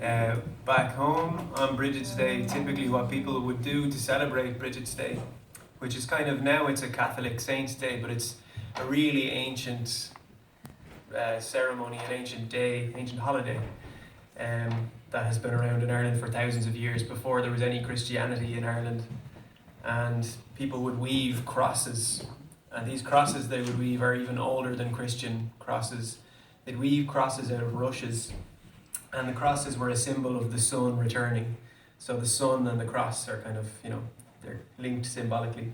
Back home on Brigid's Day, typically what people would do to celebrate Brigid's Day, which is kind of, now it's a Catholic Saints' Day, but it's a really ancient ceremony, an ancient day, ancient holiday that has been around in Ireland for thousands of years before there was any Christianity in Ireland. And people would weave crosses, and these crosses they would weave are even older than Christian crosses. They'd weave crosses out of rushes, and the crosses were a symbol of the sun returning. So the sun and the cross are kind of, they're linked symbolically.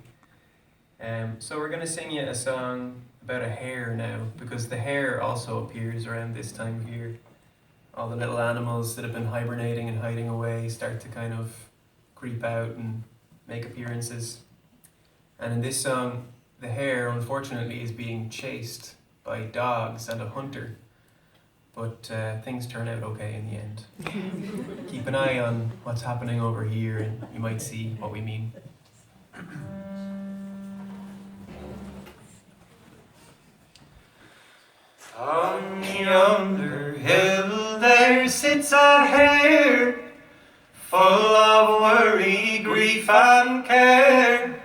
So we're going to sing you a song about a hare now, because the hare also appears around this time of year. All the little animals that have been hibernating and hiding away start to kind of creep out and make appearances. And in this song, the hare, unfortunately, is being chased by dogs and a hunter. But things turn out okay in the end. Keep an eye on what's happening over here and you might see what we mean. On yonder hill there sits a hare, full of worry, grief and care,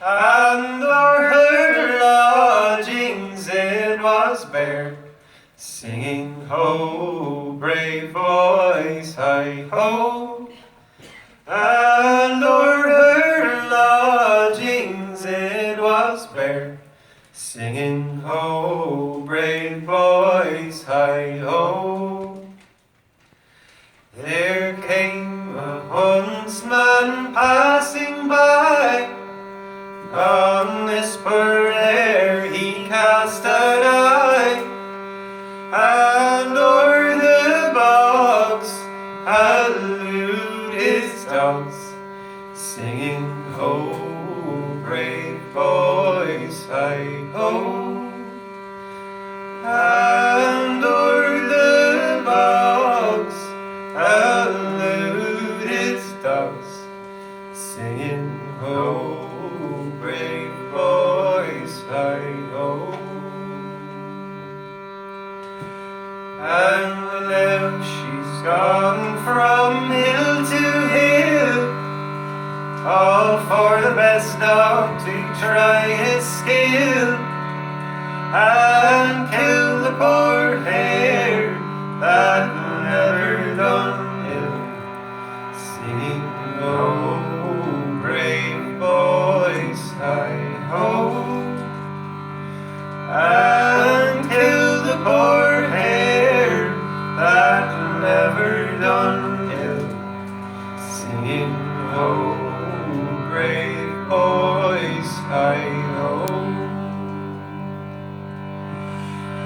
and o'er her lodgings it was bare, singing, ho, brave boys, hi-ho. And o'er her lodgings it was bare, singing, ho, brave boys, hi-ho. There came a huntsman passing by, on this bird ere he cast an eye, and o'er the bogs hallooed his dogs, singing, ho, brave boys, hi-ho. And o'er the bogs hallooed his dogs, singing, ho, brave boys, hi-ho. And now she's gone from hill to hill, all for the best dog to try his skill, and kill the poor hare that never done ill, singing, oh, brave boys, hi-ho. And kill the poor hare that never done ill, singing, oh, brave boys, hi-ho.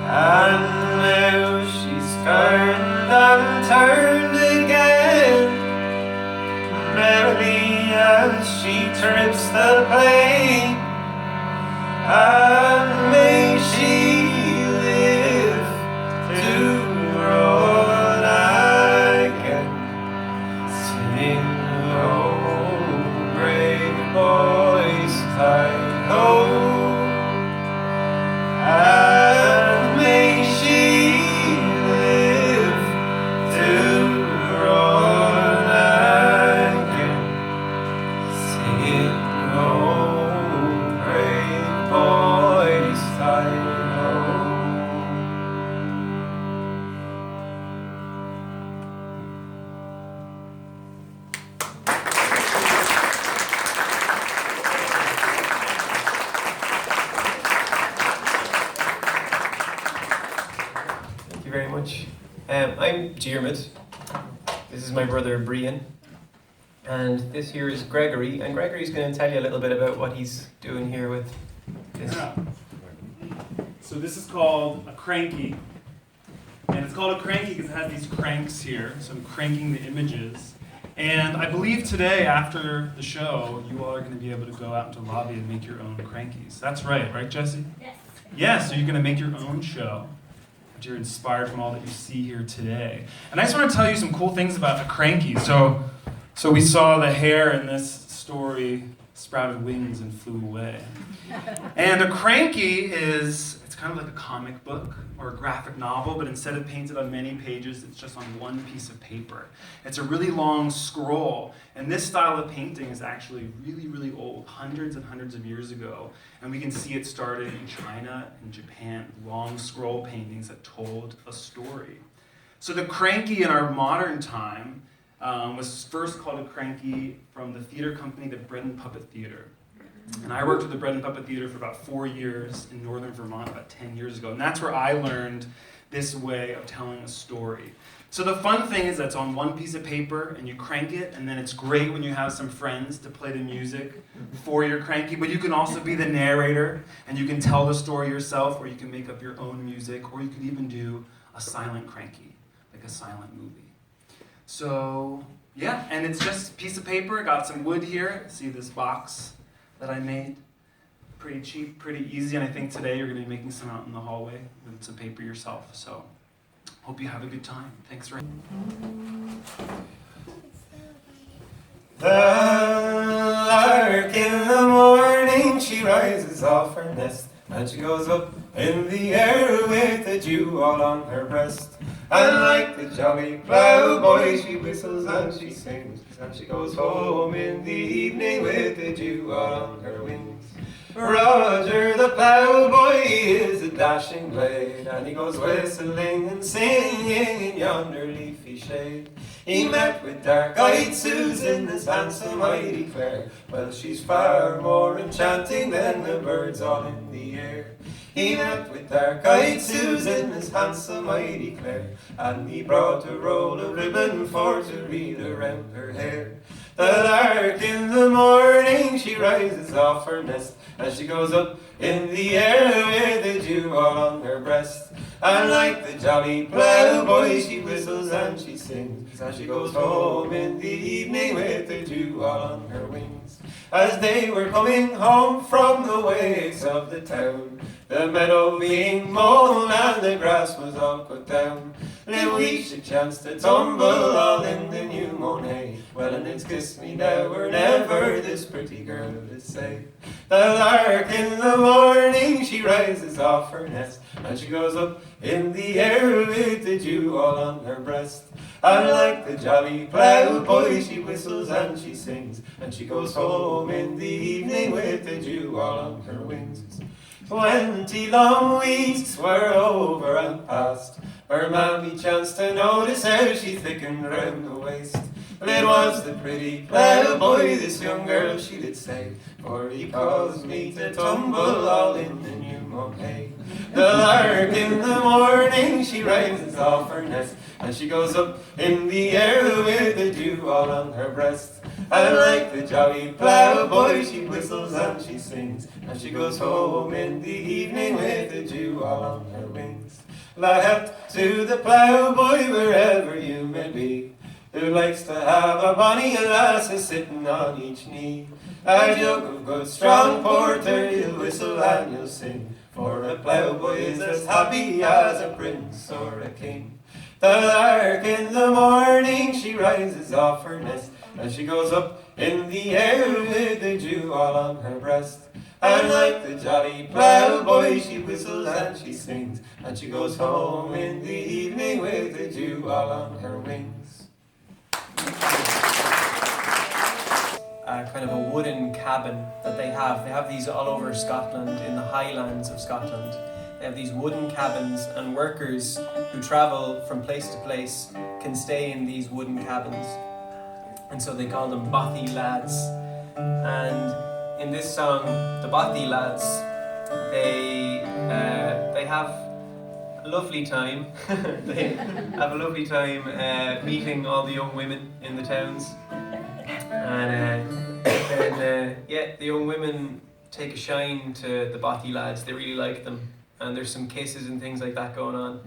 And now she's turned and turned again, merrily as she trips the plain, and may she live to run again, singing, oh, brave boys, hi-ho. And may she live to run again, singing, oh, brave boys, hi-ho. Thank you very much. I'm Diarmuid. This is my brother Brían. And this here is Gregory. And Gregory's going to tell you a little bit about what he's doing here with this. Yeah. So this is called a crankie. And it's called a crankie because it has these cranks here. So I'm cranking the images. And I believe today, after the show, you all are going to be able to go out into the lobby and make your own crankies. That's right, Jesse? Yes. Yes, so you're going to make your own show. But you're inspired from all that you see here today. And I just want to tell you some cool things about a crankie. So we saw the hare in this story sprouted wings and flew away. And a cranky it's kind of like a comic book or a graphic novel, but instead of painted on many pages, it's just on one piece of paper. It's a really long scroll, and this style of painting is actually really, really old, hundreds and hundreds of years ago, and we can see it started in China and Japan, long scroll paintings that told a story. So the cranky in our modern time was first called a cranky from the theater company, the Bread and Puppet Theater. And I worked with the Bread and Puppet Theater for about 4 years in northern Vermont about 10 years ago. And that's where I learned this way of telling a story. So the fun thing is that's on one piece of paper and you crank it, and then it's great when you have some friends to play the music for your cranky, but you can also be the narrator and you can tell the story yourself, or you can make up your own music, or you could even do a silent cranky, like a silent movie. So yeah, and it's just a piece of paper, got some wood here, see this box that I made, pretty cheap, pretty easy, and I think today you're going to be making some out in the hallway with some paper yourself, so hope you have a good time. Thanks for The lark in the morning, she rises off her nest, and she goes up in the air with the dew all on her breast. And like the jolly ploughboy, she whistles and she sings, and she goes home in the evening with the dew all on her wings. Roger the ploughboy is a dashing blade, and he goes whistling and singing in yonder leafy shade. He met with dark-eyed Susan, this handsome I declare. Well, she's far more enchanting than the birds all in the air. He met with dark-eyed Susan, this handsome I declare, and he brought a roll of ribbon for to wreath around her hair. The lark in the morning, she rises off her nest, and she goes up in the air with the dew all on her breast. And like the jolly ploughboy, she whistles and she sings, and she goes home in the evening with the dew all on her wings. As they were coming home from the ways of the town, the meadow being mown and the grass was all cut down, Louisa chanced to tumble all in the new mown hay. Well, and it's kiss me now or never, this pretty girl did say. The lark in the morning, she rises off her nest, and she goes up in the air with the dew all on her breast. And like the jolly ploughboy, she whistles and she sings, and she goes home in the evening with the dew all on her wings. 20 long weeks were over and past, her mammy chanced to notice how she thickened round the waist. Well, it was the pretty ploughboy, this young girl she did say, for he caused me to tumble all in the new mown hay. The lark in the morning, she rises off her nest, and she goes up in the air with the dew all on her breast. And like the jolly ploughboy, she whistles and she sings, and she goes home in the evening with the dew all on her wings. La help to the ploughboy wherever you may be, who likes to have a bonny lass sitting on each knee. A jug of good strong porter you'll whistle and you'll sing, for a ploughboy is as happy as a prince or a king. The lark in the morning, she rises off her nest, and she goes up in the air with the dew all on her breast. And like the jolly ploughboy, she whistles and she sings, and she goes home in the evening with the dew all on her wings. Kind of a wooden cabin that they have. They have these all over Scotland, in the highlands of Scotland. They have these wooden cabins, and workers who travel from place to place can stay in these wooden cabins. And so they call them bothy lads. And in this song, the bothy lads, they have a lovely time. They have a lovely time meeting all the young women in the towns. And then the young women take a shine to the bothy lads. They really like them, and there's some kisses and things like that going on.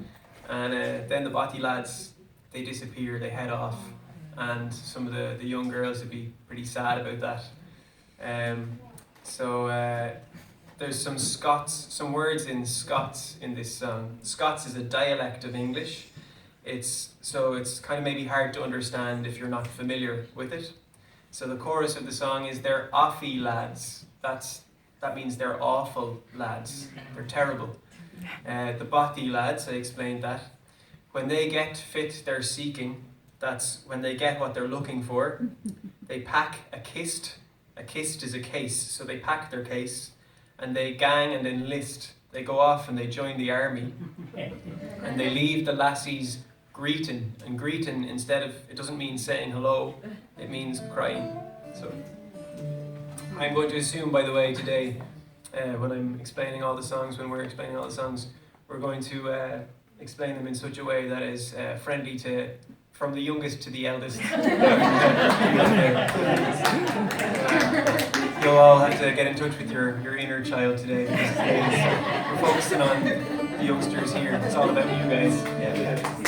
And then the bothy lads, they disappear, they head off, and some of the young girls would be pretty sad about that. There's some words in Scots in this song. Scots is a dialect of English. It's kind of maybe hard to understand if you're not familiar with it. So the chorus of the song is they're offy lads. That means they're awful lads. They're terrible. The bothy lads, I explained that. When they get fit they're seeking, that's when they get what they're looking for. They pack a kist. A kist is a case, so they pack their case and they gang and enlist. They go off and they join the army and they leave the lassies greeting. And greeting, instead of, it doesn't mean saying hello, it means crying. So I'm going to assume, by the way, today when I'm explaining all the songs, when we're explaining all the songs, we're going to explain them in such a way that is friendly to, from the youngest to the eldest. You'll all have to get in touch with your inner child today, because today we're focusing on the youngsters here. It's all about you guys. Yeah.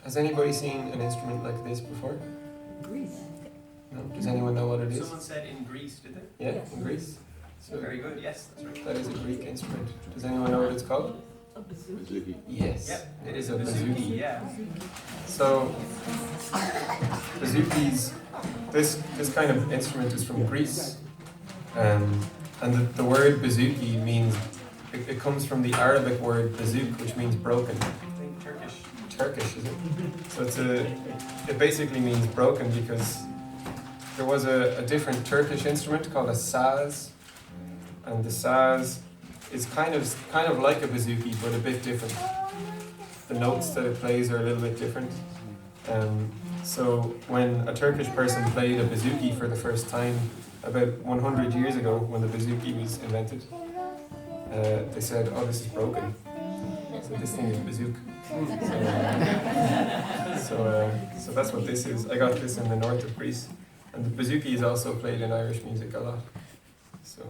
Has anybody seen an instrument like this before? Greece. No? Does anyone know what it is? Someone said in Greece, did they? Yeah, Yes. in Greece. So Very good, yes, that's right. that is a Greek instrument. Does anyone know what it's called? A bouzouki. Yes. Yep, it it is is a a bouzouki, bouzouki. yeah. So bouzouki's, this kind of instrument is from Greece, and the word bouzouki means, it comes from the Arabic word bazouk, which means broken. I think Turkish. Turkish, is it? So it basically means broken, because there was a different Turkish instrument called a saz, and the saz is kind of like a bouzouki, but a bit different. The notes that it plays are a little bit different. So when a Turkish person played a bouzouki for the first time about 100 years ago, when the bouzouki was invented, they said, "Oh, this is broken." So this thing is bouzouki. So that's what this is. I got this in the north of Greece. And the bouzouki is also played in Irish music a lot. So,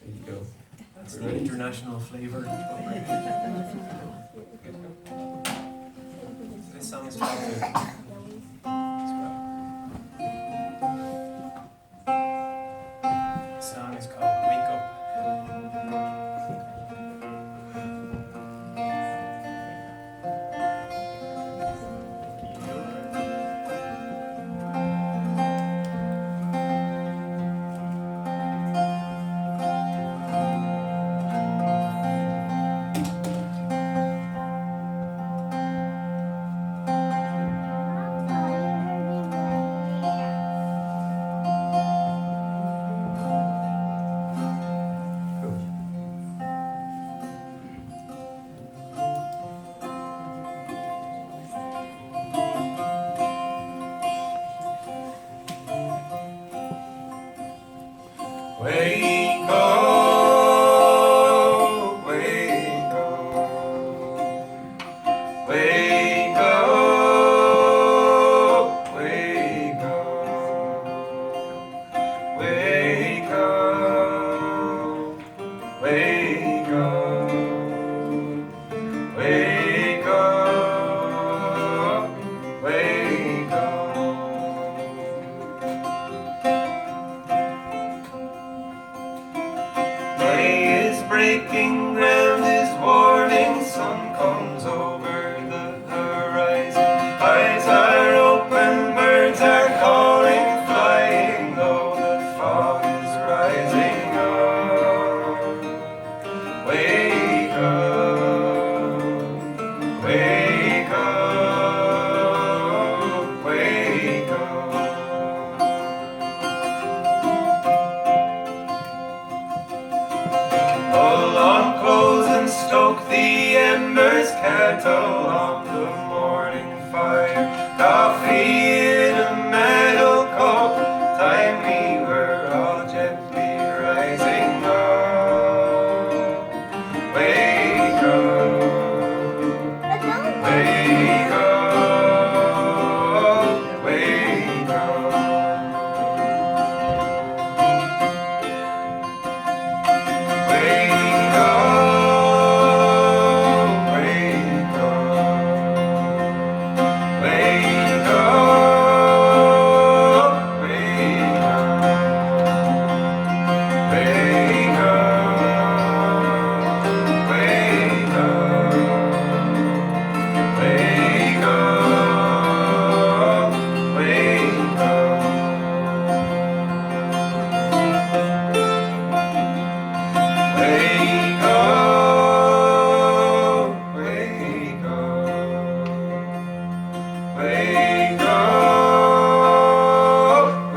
there you go. That's the international flavour. This song is called Wake Up. Wake up, wake up, wake up, wake up, wake up, wake up, wake up, wake up. Breaking round this warning, sun comes over the horizon. Eyes are open, birds are calling, flying though the fog is rising up. Wake up, wake up, wake up. Pull on clothes and stoke the embers, kettle on the morning fire. Coffee in a metal cup, time we were all gently rising up. Wake up, wake up, wake up. Wake up, wake up, wake up, wake up, wake up, wake up, wake up. Wake up, wake up, wake up,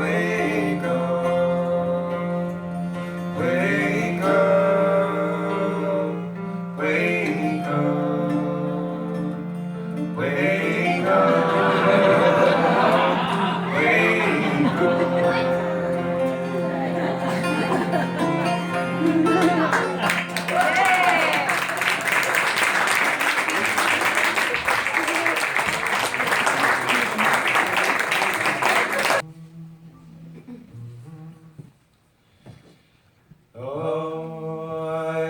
wake up, wake up, wake up, wake up, Oh, I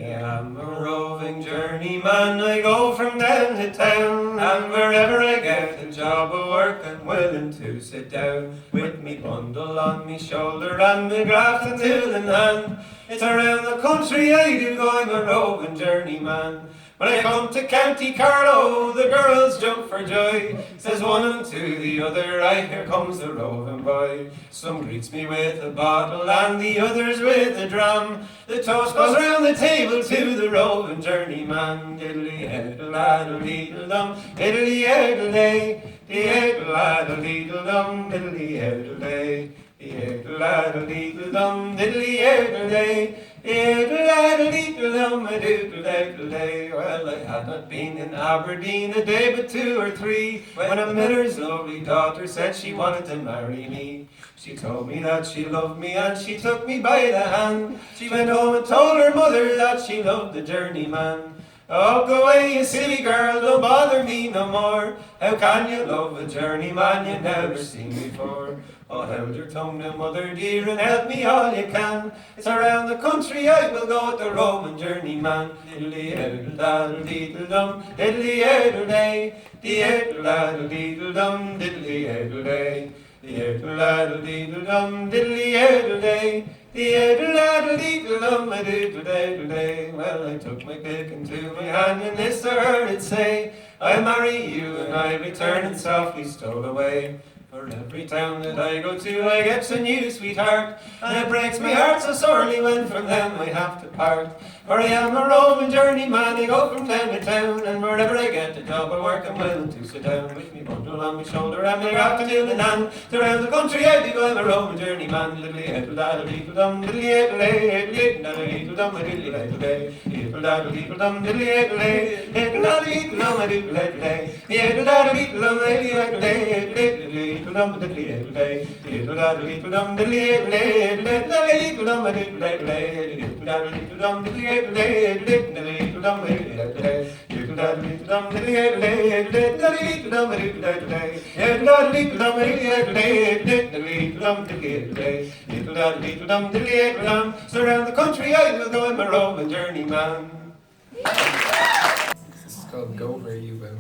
am a roving journeyman. I go from town to town, and wherever I get a job of work, I'm willing to sit down with me bundle on me shoulder and me grafting tool in hand. It's around the country I do go, I'm a roving journeyman. When I come to County Carlow, the girls jump for joy. Says one unto the other, aye, here comes the roving boy. Some greets me with a bottle and the others with a dram. The toast goes round the table to the roving journeyman. Diddly-heddle-addle-deedle-dum, diddly-heddle-day, diddly-heddle-addle-deedle-dum, diddly-heddle-day, diddly-heddle-deedle-dum, diddly-heddle-day. Well, I had not been in Aberdeen a day but 2 or 3 when a miller's lovely daughter said she wanted to marry me. She told me that she loved me and she took me by the hand. She went home and told her mother that she loved the journeyman. Oh, go away, you silly girl, don't bother me no more. How can you love a journeyman you never seen before? Oh, hold your tongue now, mother dear, and help me all you can. It's around the country I will go with the Roman journeyman. Diddly-diddle-daddle-deedle-dum, diddly-diddle-day, diddle-daddle-deedle-dum, diddly-diddle-day, diddle-daddle-deedle-dum, diddly-diddle-day. Diddle-daddle-deedle-dum-a-diddle-daddle-day. Well, I took my pick into my hand, and this I heard it say, I'll marry you, and I return and softly stole away. For every town that I go to, I get a new sweetheart, and it breaks my heart so sorely when from them I have to part. For I am a Roman journeyman, I go from town to town, and wherever I get a job I work, I'm willing to sit down with me bundle on my shoulder and my afternoon in hand. Around the country I do, I'm a Roman journeyman. Diddly-diddle-daddle-deedle-dum, diddly-diddle-day-diddle-diddle-dum, diddly-diddle-day, diddle-daddle-deedle-dum, diddly-diddle-day, diddle-daddle-deedle-dum, diddle-day, diddle-daddle-deedle-dum, diddly-diddle-day, diddle-dum, diddly-diddle-day, diddle-daddle-deedle-dum, diddly-diddle-day, diddle-daddle-deedle-dum, diddle-day, diddle-daddle-deedle-dum, so around the country I will go, I'm a Roman journeyman. This is called Go Where You Will.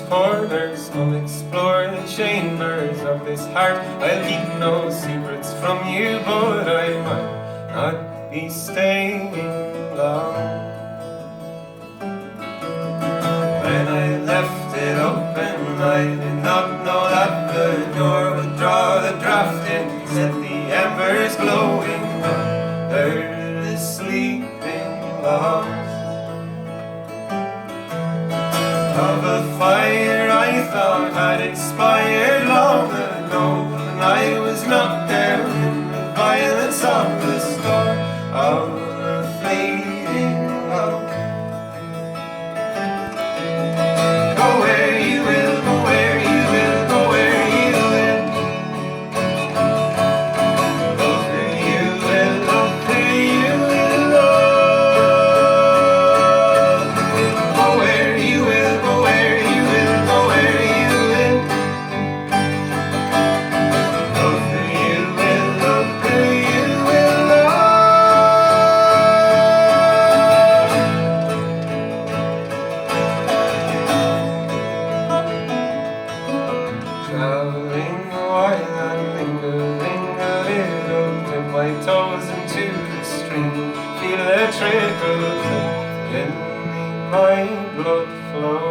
Corners, I'll explore the chambers of this heart. I'll keep no secrets from you, but I might not be staying long. When I left it open, I did not know that the door would draw the draft in, set the embers glowing under the sleeping logs. Of a fire I thought had expired long ago, and I was knocked down in the violence of the storm of a fading love. Go where you will, go where you will, go where you will. Love who you will, love who you will love. Go where you will, go where you will, go where you will. Love who you will, love who you will love. Traveling a while and lingering a little, dip my toes into the stream, feel a trickle in my blood flow.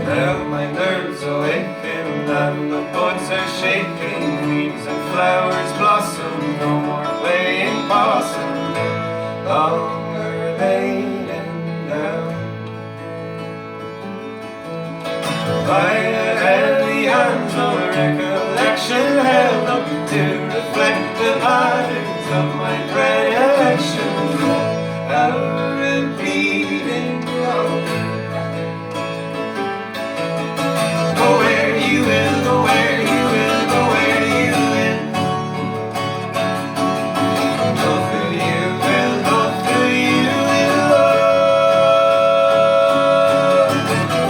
Now my nerves awaken and the buds are shaking, leaves and flowers blossom, no more playing possum, longer laying down. By the heavy hands of recollection held up to reflect the patterns of my predilection. Our repeating love. Go where you will, go where you will, go where you will. Love who you will, love who you will love.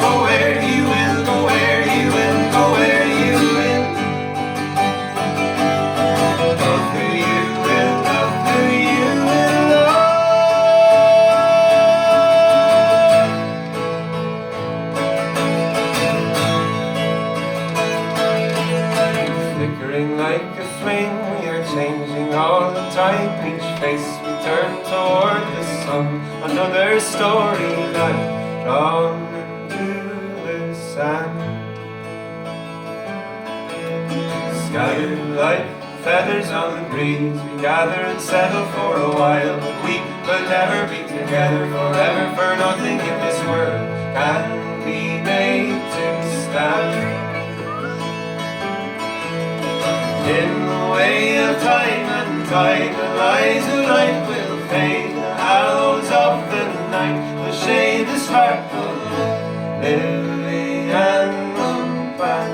Go where you will, go where you will, go where you will. Love who you will, love who you will love. Flickering like a flame, we are changing all the time. Each face we turn toward the sun. Another storyline drawn into the sand. Scattered like feathers on the breeze, we gather and settle for a while, but we will never be together forever, for nothing in this world can be made to stand. In the way of time and tide, the lies of light will fade. The hours of the night will shade the sparkle, lily and moonbat.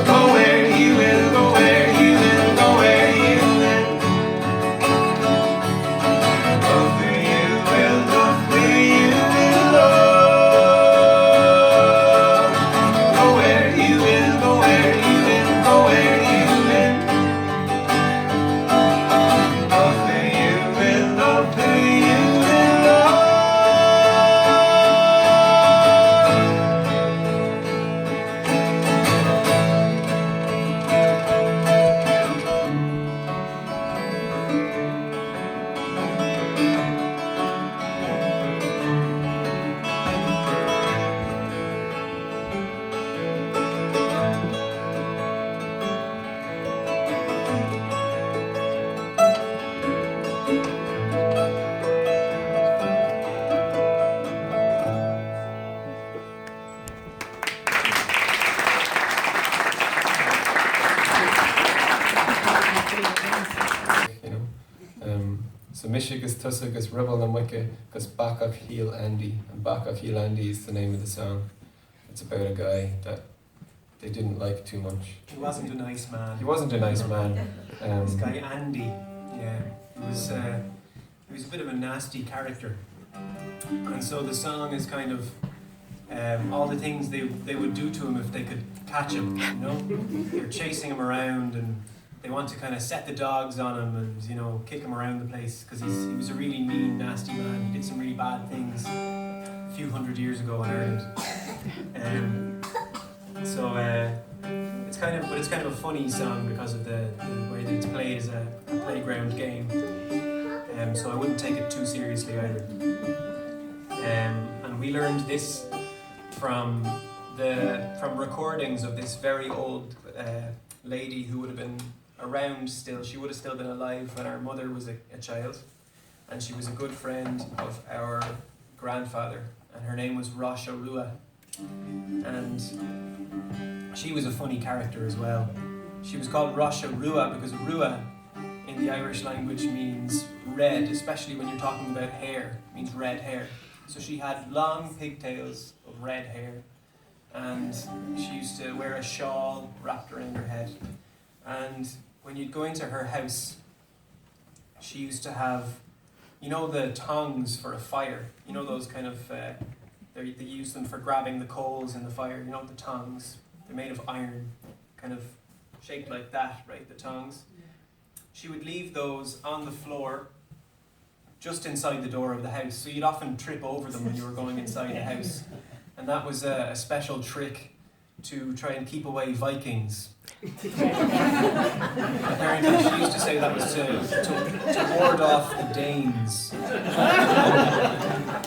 Go where you will, go where you will, go where you will. Love who you will, love who you will love. Go where you will, go where you will, go where you will. Love who you will, love who you will love. You know, so Mishigus Tussugus Rebel and Wicca, because Bakach Heel Andy, and Bakach Heel Andy is the name of the song. It's about a guy that they didn't like too much. He wasn't a nice man. He wasn't a nice man. This guy Andy, yeah, he was a bit of a nasty character, and so the song is kind of all the things they would do to him if they could catch him. You know, they're chasing him around and they want to kind of set the dogs on him and, you know, kick him around the place because he was a really mean, nasty man. He did some really bad things a few hundred years ago in Ireland. So it's kind of a funny song because of the way that it's played as a playground game. So I wouldn't take it too seriously either. And we learned this from recordings of this very old lady who would have been around still. She would have still been alive when our mother was a child, and she was a good friend of our grandfather, and her name was Rasha Rua, and she was a funny character as well. She was called Rasha Rua because Rua in the Irish language means red, especially when you're talking about hair, it means red hair. So she had long pigtails of red hair, and she used to wear a shawl wrapped around her head. And when you'd go into her house, she used to have, you know, the tongs for a fire. You know those kind of, they use them for grabbing the coals in the fire. You know the tongs? They're made of iron, kind of shaped like that, right, the tongs? She would leave those on the floor just inside the door of the house. So you'd often trip over them when you were going inside the house. And that was a special trick to try and keep away Vikings. Apparently she used to say that was to ward off the Danes.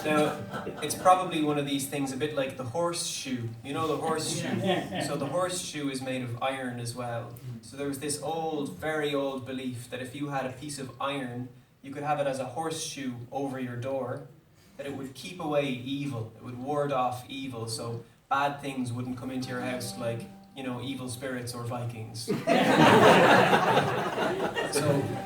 Now, it's probably one of these things a bit like the horseshoe. You know the horseshoe? So the horseshoe is made of iron as well. So there was this old, very old belief that if you had a piece of iron, you could have it as a horseshoe over your door, that it would keep away evil. It would ward off evil, so bad things wouldn't come into your house like, you know, evil spirits or Vikings. So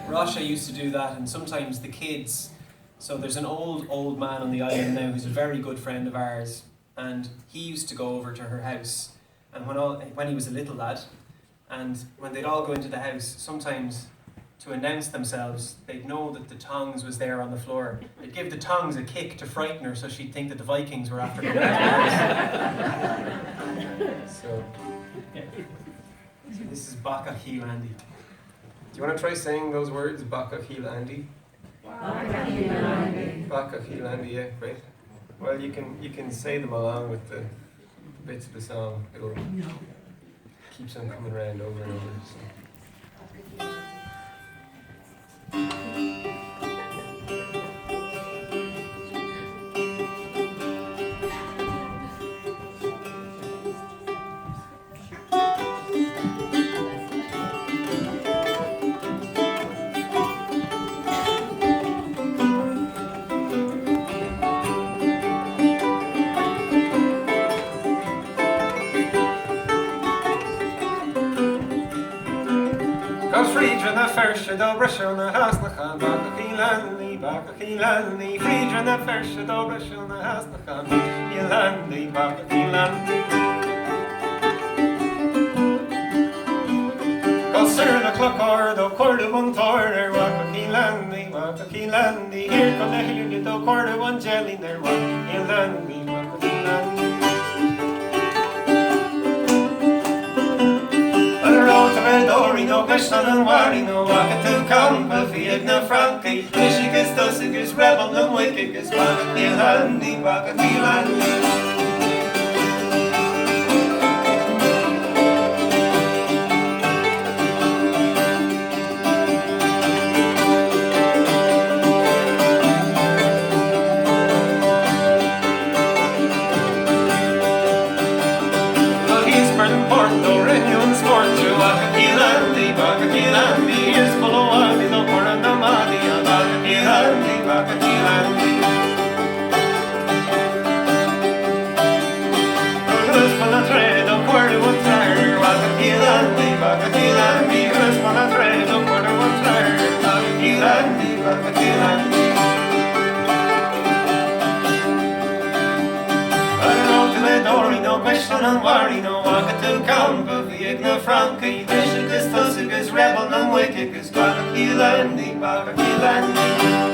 Rasha used to do that, and sometimes the kids. So there's an old man on the island now who's a very good friend of ours, and he used to go over to her house, and when he was a little lad, and when they'd all go into the house, sometimes to announce themselves, they'd know that the tongs was there on the floor. They'd give the tongs a kick to frighten her so she'd think that the Vikings were after her. So this is Baka Heel Andy. Do you want to try saying those words? Bakach Heel Andy? Bakach Heel Andy, yeah, great. Well, you can say them along with the bits of the song. It'll keeps on coming around over and over. So. Goes Friedrich the first, do Brishon the house na chan, back a Kilandy, Friedrich the first, do Brishon the house na chan, Kilandy, back a Kilandy. Goes Sir the Clockard, do Cordovan Torner, walk a Kilandy, here come the Hilly, do Cordovan Jelly, there, walk a Kilandy, walk a Kilandy. Dory no Gashtan and Wari no Waka to Kampa Vietna Frankie Michigas Dosigas Rebel and Wickigas Waka Tilandi Waka Tilandi. Here's Colowani, no Coranamani, Bakakilandi, Bakakilandi. Who's on a thread of quarter one third, Bakakilandi, Bakakilandi. Who's on a thread of quarter one third, Bakakilandi, Bakakilandi. Dory no question and worry no waka to Kampa Vietna Frankie Michigas Tussigas Rebel and Wickigas Bakakilandi Bakakilandi.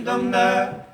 Dum da,